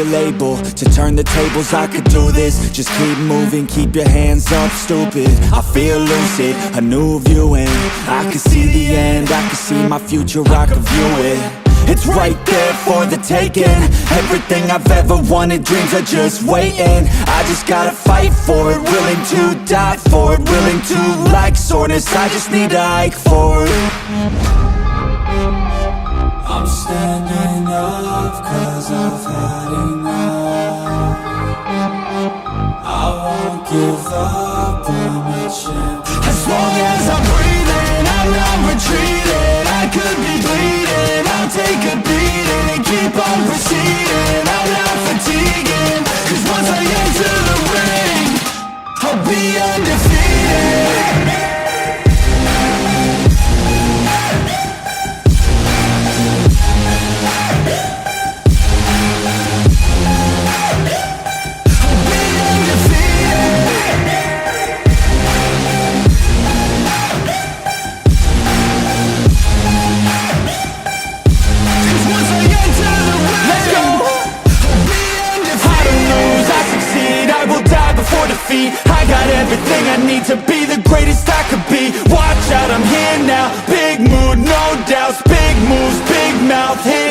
feel able to turn the tables, I could do this. Just keep moving, keep your hands up, stupid. I feel lucid, a new view, and I can see the end, I can see my future, I can view it. It's right there for the taking. Everything I've ever wanted, dreams are just waiting. I just gotta fight for it, willing to die for it, willing to like soreness, I just need to hike for it. I'm standing up 'cause I've had enough. I won't give up, I'm a champion. As long as I'm breathing, I'm not retreating. I could be bleeding, I'll take a beating and keep on proceeding. I'm not fatiguing, 'cause once I enter the ring, I'll be undefeated. I got everything I need to be the greatest I could be. Watch out, I'm here now. Big mood, no doubts. Big moves, big mouth, hands